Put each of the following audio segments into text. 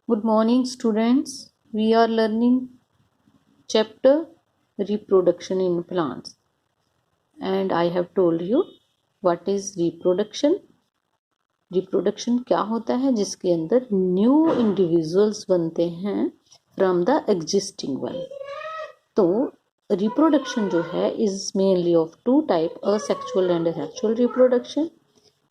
Good morning, students. We are learning chapter reproduction in plants, and I have told you what is reproduction. Reproduction क्या होता है? जिसके अंदर new individuals बनते हैं फ्रॉम द एग्जिस्टिंग वन. तो reproduction जो है is mainly of two type, asexual and sexual reproduction.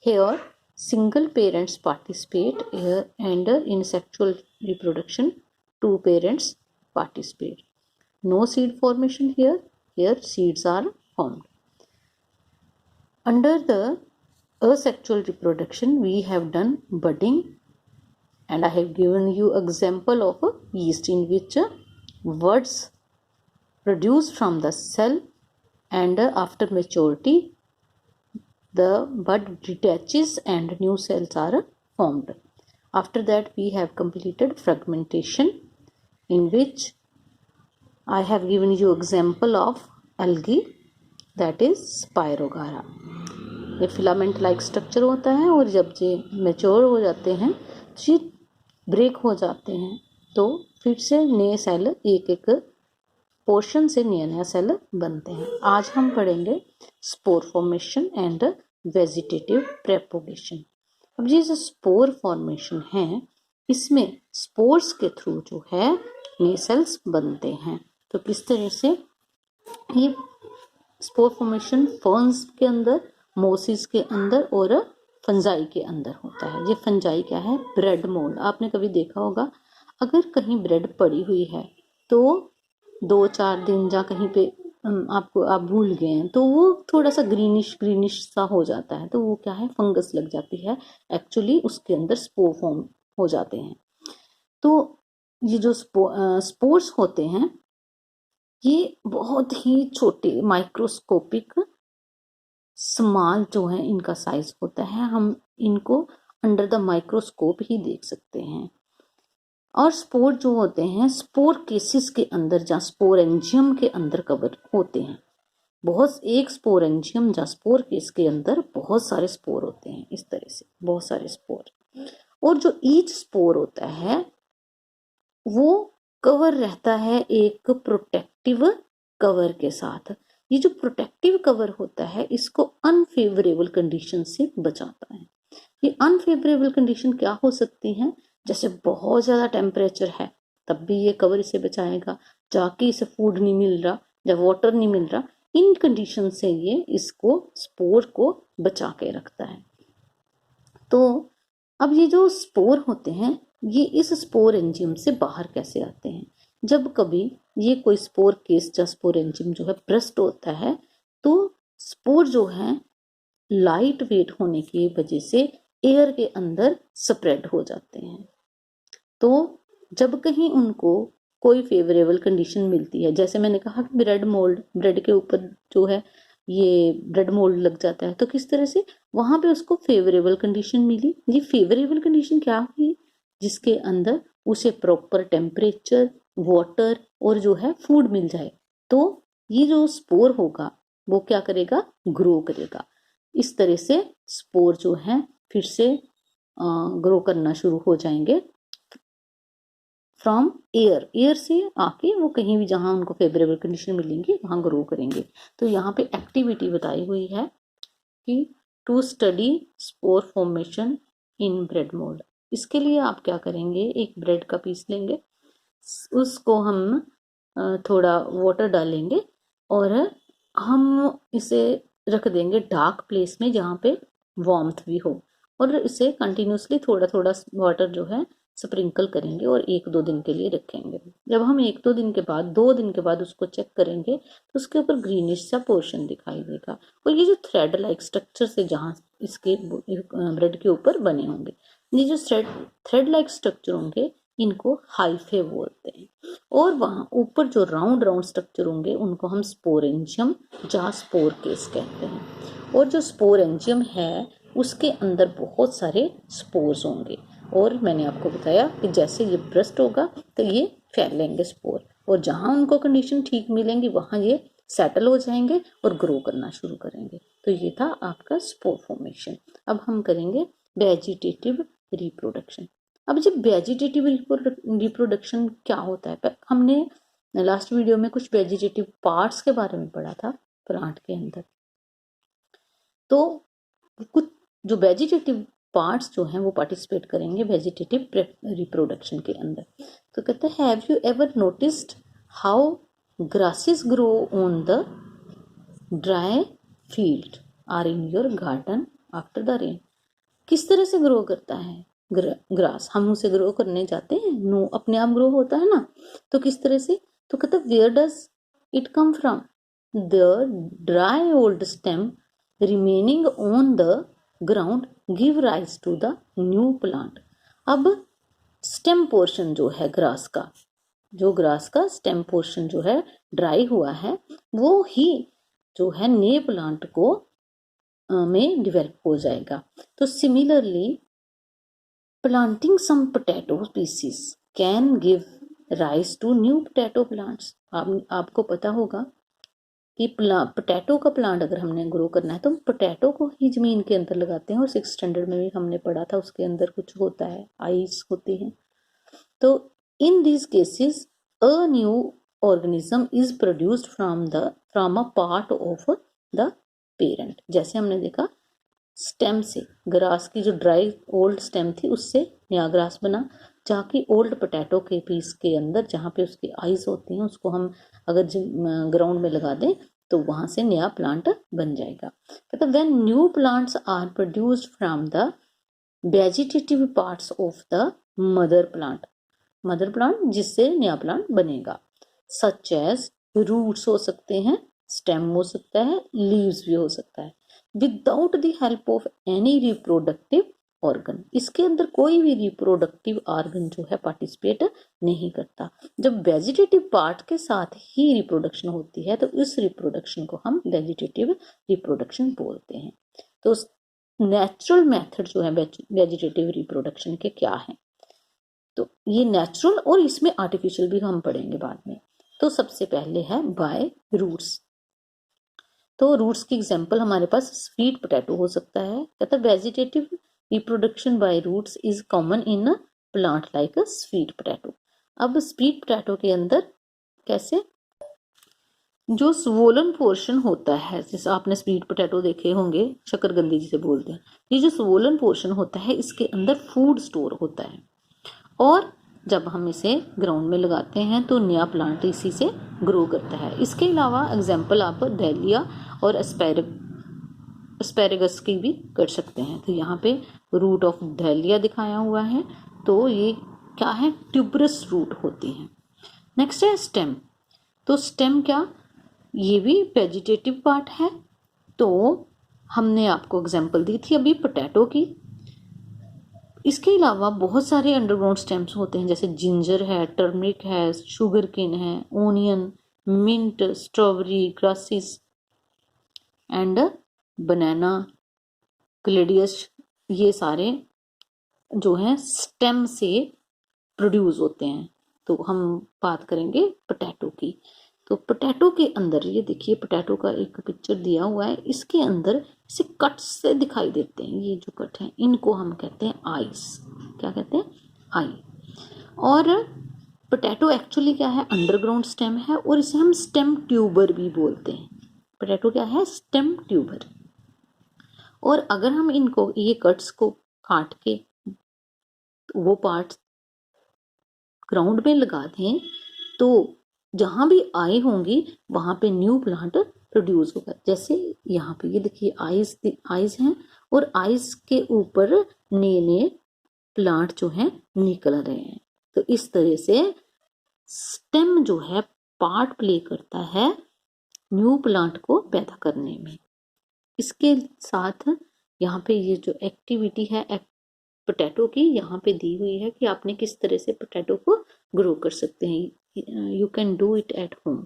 Here single parents participate here, and in sexual reproduction two parents participate. No seed formation here. Here seeds are formed. Under the asexual reproduction we have done budding, and I have given you example of a yeast in which buds produced from the cell, and after maturity the bud detaches and new cells are formed. After that we have completed fragmentation, in which I have given you example of algae, that is Spirogara. ये filament like structure होता है, और जब ये mature हो जाते हैं तो ये ब्रेक हो जाते हैं, तो फिर से नए सेल एक एक पोर्शन से नया नया सेल बनते हैं. आज हम पढ़ेंगे spore formation and vegetative propagation. अब ये जो स्पोर फॉर्मेशन है, इसमें स्पोर्स के थ्रू जो है नए सेल्स बनते हैं. तो किस तरह से ये स्पोर फॉर्मेशन फर्न्स के अंदर, मोसिस के अंदर और फंजाई के अंदर होता है. ये फंजाई क्या है? Bread mould. आपने कभी देखा होगा, अगर कहीं ब्रेड पड़ी हुई है तो 2-4 दिन या कहीं पे आप भूल गए हैं तो वो थोड़ा सा ग्रीनिश सा हो जाता है, तो वो क्या है? फंगस लग जाती है. एक्चुअली उसके अंदर स्पोर फॉर्म हो जाते हैं. तो ये जो स्पोर्स होते हैं ये बहुत ही छोटे माइक्रोस्कोपिक स्मॉल जो है इनका साइज होता है. हम इनको अंडर द माइक्रोस्कोप ही देख सकते हैं. और स्पोर जो होते हैं स्पोर केसिस के अंदर या स्पोरेंजियम के अंदर कवर होते हैं. बहुत एक स्पोरेंजियम या स्पोर केस के अंदर बहुत सारे स्पोर होते हैं. इस तरह से बहुत सारे स्पोर, और जो ईच स्पोर होता है वो कवर रहता है एक प्रोटेक्टिव कवर के साथ. ये जो प्रोटेक्टिव कवर होता है इसको अनफेवरेबल कंडीशन से बचाता है. ये अनफेवरेबल कंडीशन क्या हो सकती है? जैसे बहुत ज़्यादा टेम्परेचर है तब भी ये कवर इसे बचाएगा, जाके इसे फूड नहीं मिल रहा या वाटर नहीं मिल रहा, इन कंडीशन से ये इसको स्पोर को बचा के रखता है. तो अब ये जो स्पोर होते हैं ये इस स्पोर एंजियम से बाहर कैसे आते हैं? जब कभी ये कोई स्पोर केस या स्पोर एंजियम जो है ब्रस्ट होता है तो स्पोर जो है लाइट वेट होने की वजह से एयर के अंदर स्प्रेड हो जाते हैं. तो जब कहीं उनको कोई फेवरेबल कंडीशन मिलती है, जैसे मैंने कहा कि ब्रेड के ऊपर जो है ये ब्रेड मोल्ड लग जाता है, तो किस तरह से वहां पे उसको फेवरेबल कंडीशन मिली. ये फेवरेबल कंडीशन क्या हुई? जिसके अंदर उसे प्रॉपर टेम्परेचर, वाटर और जो है फूड मिल जाए, तो ये जो स्पोर होगा वो क्या करेगा? ग्रो करेगा. इस तरह से स्पोर जो है फिर से ग्रो करना शुरू हो जाएंगे फ्रॉम एयर से आके वो कहीं भी जहां उनको फेवरेबल कंडीशन मिलेंगी वहां ग्रो करेंगे. तो यहाँ पे एक्टिविटी बताई हुई है कि to study spore formation in bread mould. इसके लिए आप क्या करेंगे? एक ब्रेड का पीस लेंगे, उसको हम थोड़ा वाटर डालेंगे और हम इसे रख देंगे डार्क प्लेस में जहाँ पे वार्मथ भी हो, और इसे कंटिन्यूसली थोड़ा थोड़ा वाटर जो है स्प्रिंकल करेंगे और 1-2 दिन के लिए रखेंगे. जब हम 1-2 दिन के बाद 2 दिन के बाद उसको चेक करेंगे तो उसके ऊपर ग्रीनिश सा पोर्शन दिखाई देगा, और ये जो थ्रेड लाइक स्ट्रक्चर से जहाँ इसके ब्रेड के ऊपर बने होंगे, ये जो थ्रेड लाइक स्ट्रक्चर होंगे इनको हाइफे बोलते हैं. और वहाँ ऊपर जो राउंड स्ट्रक्चर होंगे उनको हम स्पोरेंजियम या स्पोर केस कहते हैं. और जो स्पोरेंजियम है उसके अंदर बहुत सारे स्पोर्स होंगे, और मैंने आपको बताया कि जैसे ये ब्रस्ट होगा तो ये फैलेंगे स्पोर, और जहाँ उनको कंडीशन ठीक मिलेंगी वहाँ ये सेटल हो जाएंगे और ग्रो करना शुरू करेंगे. तो ये था आपका स्पोर फॉर्मेशन. अब हम करेंगे वेजिटेटिव रिप्रोडक्शन. अब जब वेजिटेटिव रिप्रोडक्शन क्या होता है, हमने लास्ट वीडियो में कुछ वेजिटेटिव पार्ट्स के बारे में पढ़ा था प्लांट के अंदर। तो कुछ जो वेजिटेटिव पार्ट्स जो हैं वो पार्टिसिपेट करेंगे वेजिटेटिव रिप्रोडक्शन के अंदर। तो कहते हैं have you ever noticed how grasses grow on the dry field or in your garden after the rain. किस तरह से ग्रो करता है ग्रास? हम उसे ग्रो करने जाते हैं, नो, अपने आप ग्रो होता है ना। तो किस तरह से? तो कहते हैं where does it come from? The dry old stem remaining on the ground give rise to the new plant। अब स्टेम पोर्शन जो है ग्रास का, जो ग्रास का स्टेम पोर्शन जो है ड्राई हुआ है, वो ही जो है नए प्लांट को में डिवेलप हो जाएगा। तो similarly planting some potato species can give rise to new potato plants. आपको पता होगा कि पोटैटो का प्लांट अगर हमने ग्रो करना है तो पोटैटो को ही जमीन के अंदर लगाते हैं, और 6th स्टैंडर्ड में भी हमने पढ़ा था, उसके अंदर कुछ होता है, आइस होती है। तो in these cases a new organism is produced from a part of the parent. जैसे हमने देखा स्टेम से, ग्रास की जो ड्राई ओल्ड स्टेम थी उससे नया ग्रास बना, जहाँ की ओल्ड पोटैटो के पीस के अंदर जहाँ पे उसकी आइस होती हैं उसको हम अगर ग्राउंड में लगा दें तो वहां से नया प्लांट बन जाएगा। कहते when new plants are produced from the vegetative parts of the mother plant जिससे नया प्लांट बनेगा, सच एज रूट्स हो सकते हैं, स्टेम हो सकता है, लीव्स भी हो सकता है, without the help of any reproductive organ. इसके अंदर कोई भी रिप्रोडक्टिव ऑर्गन जो है पार्टिसिपेट नहीं करता। जब वेजिटेटिव पार्ट के साथ ही रिप्रोडक्शन होती है तो इस रिप्रोडक्शन को हम वेजिटेटिव रिप्रोडक्शन बोलते हैं। तो नेचुरल मेथड जो है वेजिटेटिव रिप्रोडक्शन के क्या है, तो ये नेचुरल और इसमें आर्टिफिशियल भी हम पढ़ेंगे बाद में। तो सबसे पहले है बाय रूट्स। तो रूट्स की एग्जांपल हमारे पास स्वीट पोटैटो हो सकता है। कहता है vegetative reproduction by roots is common in a plant like a sweet potato. अब स्वीट पोटैटो के अंदर कैसे, जो स्वोलन पोर्शन होता है, जैसे आपने स्वीट पोटैटो देखे होंगे, शकरकंदी जिसे बोलते हैं, ये जो स्वोलन पोर्शन होता है इसके अंदर फूड स्टोर होता है, और जब हम इसे ग्राउंड में लगाते हैं तो नया प्लांट इसी से ग्रो करता है। इसके अलावा एग्जाम्पल आप डैलिया और एस्पेरेगस की भी कर सकते हैं। तो यहाँ पे रूट ऑफ डैलिया दिखाया हुआ है, तो ये क्या है, ट्यूबरस रूट होती है। नेक्स्ट है स्टेम। तो स्टेम क्या, ये भी वेजिटेटिव पार्ट है। तो हमने आपको एग्जाम्पल दी थी अभी पोटैटो की। इसके अलावा बहुत सारे अंडरग्राउंड स्टेम्स होते हैं, जैसे जिंजर है, टर्मरिक है, शुगर केन है, onion, mint, strawberry, grasses and banana, gladiolus, ये सारे जो हैं स्टेम से प्रोड्यूस होते हैं। तो हम बात करेंगे पोटैटो की। तो पोटैटो के अंदर ये देखिए, पोटैटो का एक पिक्चर दिया हुआ है, इसके अंदर इसे कट से दिखाई देते हैं, ये जो कट हैं इनको हम कहते हैं आइस। क्या कहते हैं? आई। और पोटैटो एक्चुअली क्या है, अंडरग्राउंड स्टेम है, और इसे हम स्टेम ट्यूबर भी बोलते हैं। पोटैटो क्या है? Stem tuber. और अगर हम इनको, ये कट्स को काट के वो पार्ट ग्राउंड में लगा दें तो जहां भी आई होंगी वहां पे न्यू प्लांट प्रोड्यूस होगा। जैसे यहाँ पे ये देखिए आइस हैं, और आइस के ऊपर नए नए प्लांट जो हैं निकल रहे हैं। तो इस तरह से स्टेम जो है पार्ट प्ले करता है न्यू प्लांट को पैदा करने में। इसके साथ यहाँ पे ये जो एक्टिविटी है पोटैटो की यहाँ पे दी हुई है कि आपने किस तरह से पोटैटो को ग्रो कर सकते हैं, you can do it at home.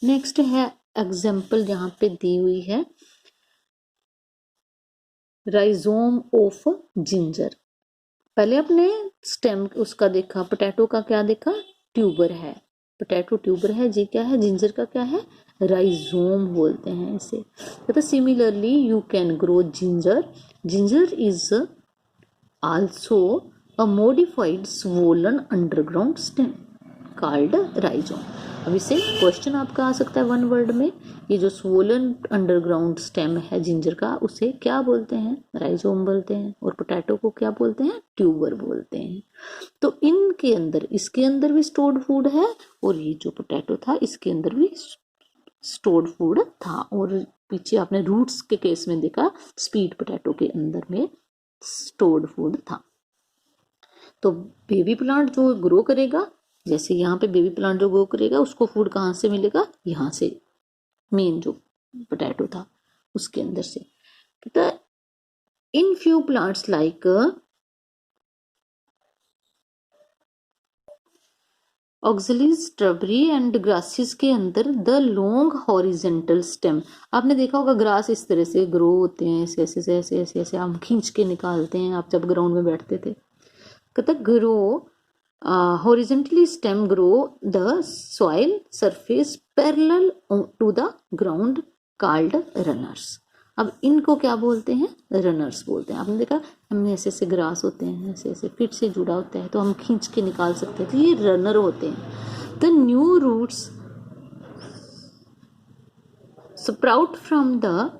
Next है एग्जाम्पल यहाँ पे दी हुई है राइजोम ऑफ जिंजर। पहले अपने स्टेम उसका देखा, पोटैटो का क्या देखा, ट्यूबर है, पोटैटो ट्यूबर है, जी क्या है, जिंजर का क्या है, राइजोम बोलते हैं इसे। तो similarly you can grow ginger, ginger is also a modified swollen underground stem called rhizome. अब इससे क्वेश्चन आपका आ सकता है वन वर्ड में, ये जो स्वोलन अंडरग्राउंड स्टेम है जिंजर का उसे क्या बोलते हैं? राइजोम बोलते हैं। और पोटैटो को क्या बोलते हैं? ट्यूबर बोलते हैं। तो इनके अंदर, इसके अंदर भी स्टोर्ड फूड है और ये जो पोटैटो था इसके अंदर भी स्टोर्ड फूड था। और पीछे आपने रूट्स के केस में देखा स्वीट पोटैटो के अंदर में स्टोर्ड फूड था। तो बेबी प्लांट जो ग्रो करेगा, जैसे यहाँ पे बेबी प्लांट जो ग्रो करेगा उसको फूड कहाँ से मिलेगा? यहाँ से, मेन जो पोटैटो था उसके अंदर से। कहता है in few plants like oxalis, strawberry and grasses के अंदर द लॉन्ग हॉरिजेंटल स्टेम, आपने देखा होगा ग्रास इस तरह से ग्रो होते हैं, ऐसे ऐसे ऐसे ऐसे ऐसे हम खींच के निकालते हैं आप जब ग्राउंड में बैठते थे। कहता grow horizontally stem grow the soil surface parallel to the ground called runners। अब इनको क्या बोलते हैं? रनर्स बोलते हैं। आपने देखा हमने ऐसे ऐसे ग्रास होते हैं, ऐसे ऐसे फिट से जुड़ा होता है तो हम खींच के निकाल सकते हैं, तो ये रनर होते हैं। The new roots sprout from the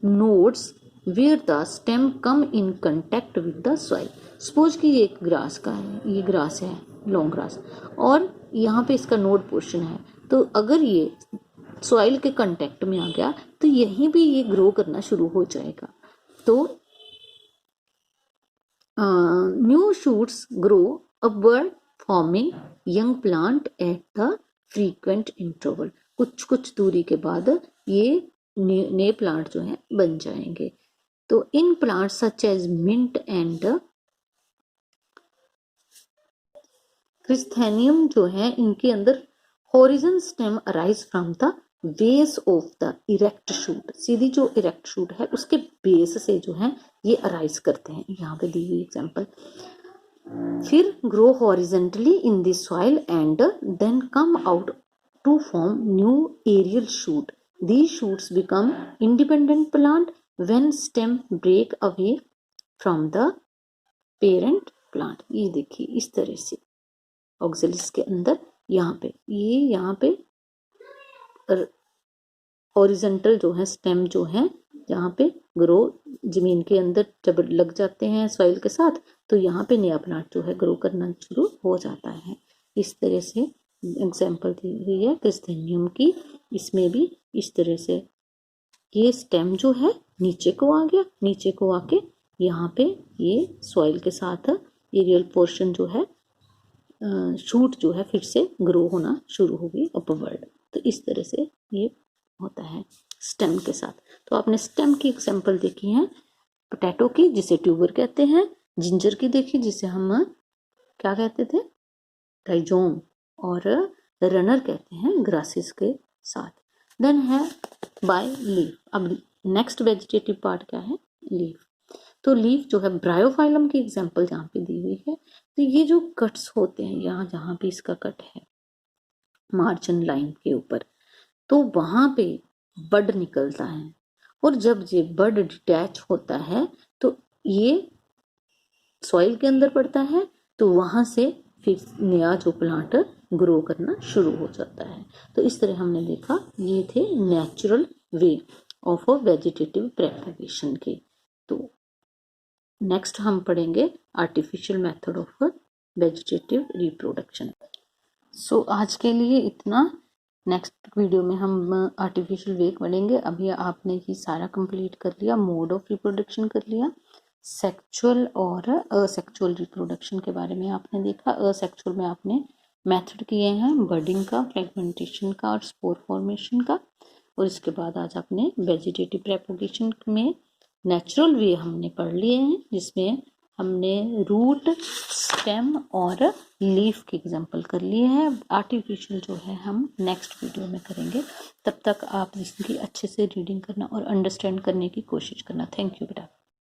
nodes where the stem come in contact with the soil। Suppose कि ये एक ग्रास का है, ये ग्रास है लॉन्ग ग्रास और यहाँ पे इसका नोड पोर्शन है, तो अगर ये सॉइल के कांटेक्ट में आ गया तो यहीं भी ये ग्रो करना शुरू हो जाएगा। तो new shoots grow upward forming young plant at the frequent interval. कुछ कुछ दूरी के बाद ये नए प्लांट जो है बन जाएंगे। तो in plant such as mint and chrysanthemum जो है इनके अंदर horizon stem arise from the base of the erect shoot. सीधी जो इरेक्ट शूट है उसके बेस से जो है ये अराइज करते हैं, यहाँ पे दी हुई एग्जांपल। फिर grow horizontally in the soil and then come out to form new aerial shoot. These shoots become independent plant when stem break away from the parent plant। ये देखिए इस तरह से ऑक्सिलिस के अंदर यहाँ पे ये यहाँ पे हॉरिजेंटल जो है स्टेम जो है यहाँ पे ग्रो जमीन के अंदर जब लग जाते हैं सॉइल के साथ तो यहाँ पे नया प्लांट जो है ग्रो करना शुरू हो जाता है। इस तरह से एग्जाम्पल दी हुई है क्रिस्थेनियम की, इसमें भी इस तरह से ये स्टेम जो है नीचे को आ गया, नीचे को आके यहाँ पे ये सॉइल के साथ एरियल पोर्शन जो है शूट जो है फिर से ग्रो होना शुरू हो गई अपवर्ड। तो इस तरह से ये होता है स्टेम के साथ। तो आपने स्टेम की एग्जाम्पल देखी है पोटैटो की जिसे ट्यूबर कहते हैं, जिंजर की देखी जिसे हम क्या कहते थे? राइजोम, और रनर कहते हैं ग्रासेस के साथ। देन है बाय लीफ। अब नेक्स्ट वेजिटेटिव पार्ट क्या है? लीफ। तो लीफ जो है ब्रायोफाइलम की एग्जांपल जहाँ पे दी हुई है, तो ये जो कट्स होते हैं यहाँ जहाँ पे इसका कट है मार्जिन लाइन के ऊपर, तो वहां पे बड निकलता है और जब ये बड डिटैच होता है तो ये सॉइल के अंदर पड़ता है, तो वहां से फिर नया जो प्लांट ग्रो करना शुरू हो जाता है। तो इस तरह हमने देखा ये थे natural way of a vegetative propagation के। तो नेक्स्ट हम पढ़ेंगे artificial method of vegetative reproduction. So आज के लिए इतना। नेक्स्ट वीडियो में हम आर्टिफिशियल वे पढ़ेंगे। अभी आपने ही सारा कंप्लीट कर लिया, मोड ऑफ रिप्रोडक्शन कर लिया, सेक्सुअल और असेक्सुअल रिप्रोडक्शन के बारे में आपने देखा। असेक्सुअल में आपने मेथड किए हैं बर्डिंग का, फ्रेगमेंटेशन का और स्पोर फॉर्मेशन का। और इसके बाद आज आपने वेजिटेटिव प्रोपगेशन में नेचुरल वे हमने पढ़ लिए हैं जिसमें हमने रूट, स्टेम और लीफ के एग्जांपल कर लिए हैं। आर्टिफिशियल जो है हम नेक्स्ट वीडियो में करेंगे। तब तक आप इसकी अच्छे से रीडिंग करना और अंडरस्टैंड करने की कोशिश करना। थैंक यू बेटा।